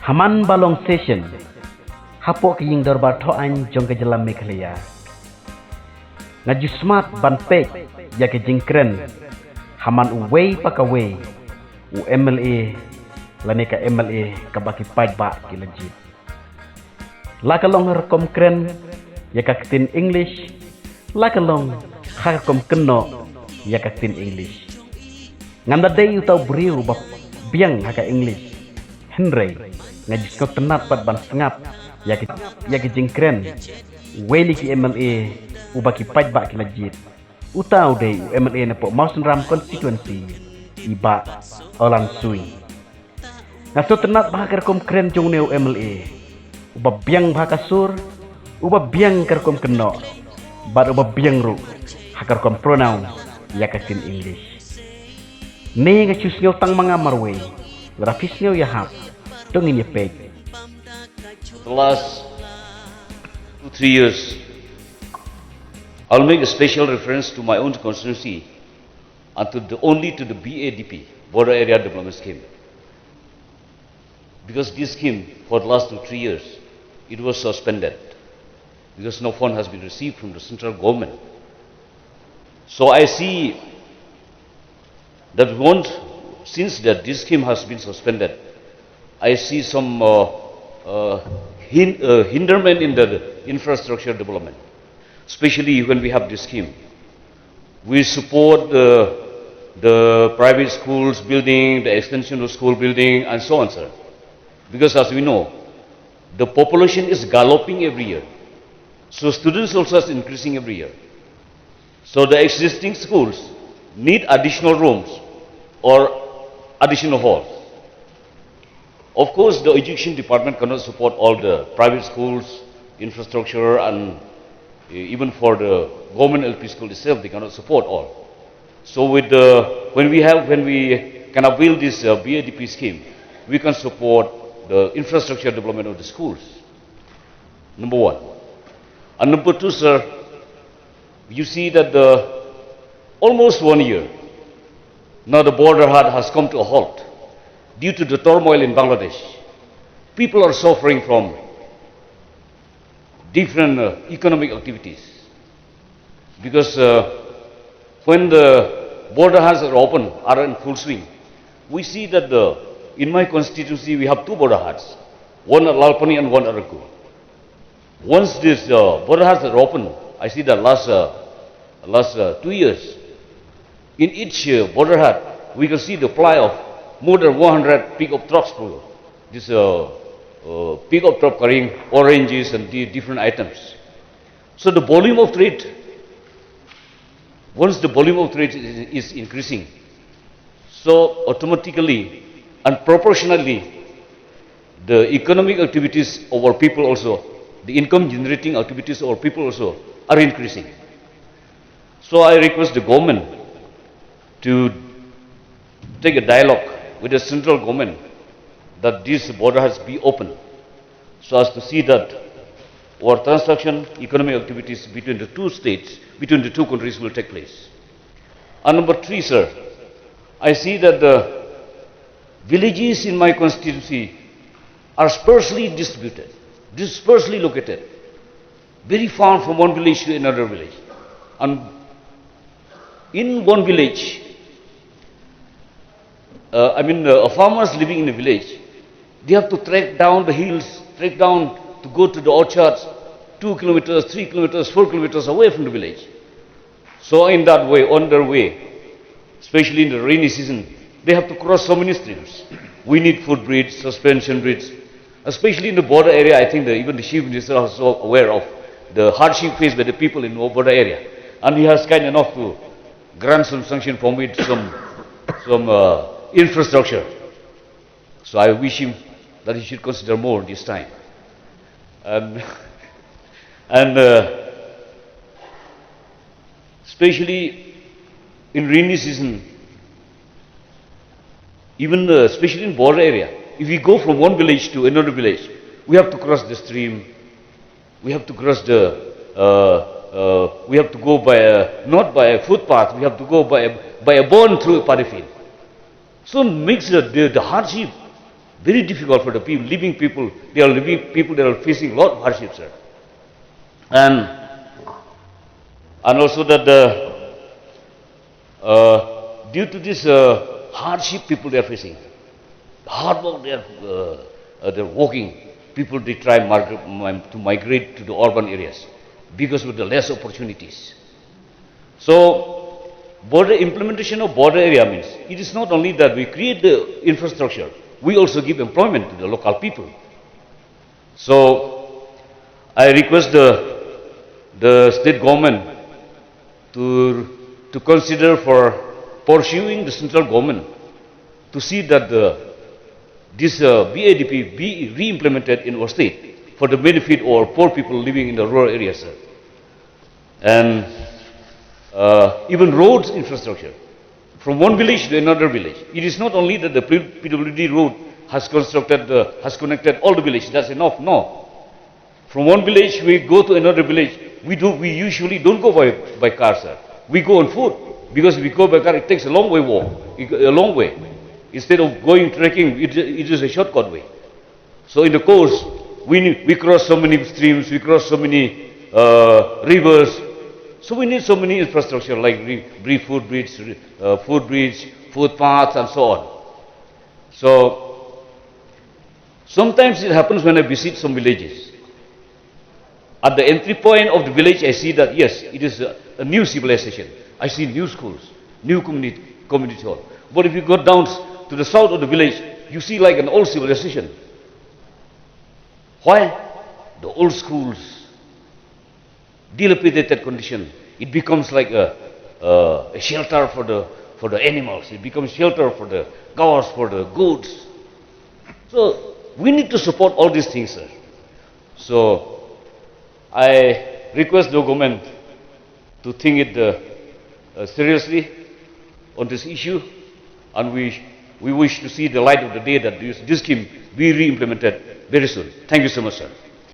Haman balong session. Hapok yung dorbar thoan jong ke jalam Meghalaya. Ngaju smart ban pek ya ke jingkren. Haman uwei pakawei. U MLA laneka MLA kabaki pait ba ki legit. Lakalong rekom kren ya kaktin English. Lakalong hakom keno ya kaktin English. Nganda day utau beriu bap biang haka English. Henry ngajis kau tenat pat ban sengap ya ke jingkren. Weli ki MLA ubaki pait ba ki legit. Utau day MLA na po Mausenram constituency iba Olan Sui. Ngaso tenat bah kerkom kren jong neu MLA. Uba biang bah kasur, uba biang kerkom keno. Bad uba biang ru hakerkom pronoun ya kasin English. Ne ngachus ngeu tang mangamar we. Grafis ngeu ya hap. Dongin ya peg. The last 2-3 years, I'll make a special reference to my own constituency and only to the BADP, Border Area Development Scheme. Because this scheme, for the last 2-3 years, it was suspended because no fund has been received from the central government. So I see that since this scheme has been suspended, I see some hinderment in the infrastructure development, especially when we have this scheme. We support the private schools building, the extension of school building, and so on, sir. Because as we know, the population is galloping every year. So students also is increasing every year. So the existing schools need additional rooms or additional halls. Of course, the education department cannot support all the private schools, infrastructure, and even for the government LP school itself, they cannot support all. So when we can avail this BADP scheme, we can support the infrastructure development of the schools. Number one. And number two, sir, you see that almost 1 year, now the border has come to a halt due to the turmoil in Bangladesh. People are suffering from different economic activities. Because when the border are open, are in full swing, we see that in my constituency we have two border huts, one at Lalpani and one at Araku. Once these border huts are open, I see that last 2 years, in each border hut, we can see the fly of more than 100 pickup trucks per this pickup truck carrying oranges and the different items. So the volume of trade, once the volume of trade is increasing, so automatically and proportionally, the economic activities of our people also, the income generating activities of our people also are increasing. So I request the government to take a dialogue with the central government that this border has to be open so as to see that our transaction, economic activities between the two states, between the two countries will take place. And number three, sir, I see that the villages in my constituency are sparsely distributed, dispersely located, very far from one village to another village. And in one village, farmers living in a village, they have to trek down the hills, trek down to go to the orchards 2 kilometers, 3 kilometers, 4 kilometers away from the village. So in that way, on their way, especially in the rainy season, they have to cross so many streams. We need footbridge, suspension bridge, especially in the border area. I think even the chief minister is so aware of the hardship faced by the people in the border area, and he has kind enough to grant some sanction for me to some infrastructure. So I wish him that he should consider more this time. And especially in rainy season, even especially in border area, if we go from one village to another village, we have to cross the stream, we have to cross we have to go by not by a footpath, we have to go by a bond through a paddy field. So it makes the hardship Very difficult for the people, living people. They are living people that are facing a lot of hardships, sir. And also that due to this hardship people they are facing, the hard work they're working, people they try to migrate to the urban areas because of the less opportunities. So, border implementation of border area means it is not only that we create the infrastructure, we also give employment to the local people. So, I request the state government to consider for pursuing the central government to see that this BADP be re-implemented in our state for the benefit of poor people living in the rural areas, sir. And even roads infrastructure from one village to another village. It is not only that the PWD road has connected all the villages. That's enough. No. From one village we go to another village. We usually don't go by car, sir. We go on foot because if we go by car, it takes a long way walk, a long way. Instead of going trekking, it is a shortcut way. So in the course, we cross so many streams, we cross so many rivers. So we need so many infrastructure like footbridge, footpaths, and so on. So sometimes it happens when I visit some villages. At the entry point of the village, I see that yes, it is a new civilization. I see new schools, new community hall. But if you go down to the south of the village, you see like an old civilization. Why? The old schools, dilapidated condition. It becomes like a shelter for the animals. It becomes shelter for the cows, for the goats. So we need to support all these things, sir. So I request the government to think it seriously on this issue, and we wish to see the light of the day that this scheme be re-implemented very soon. Thank you so much, sir.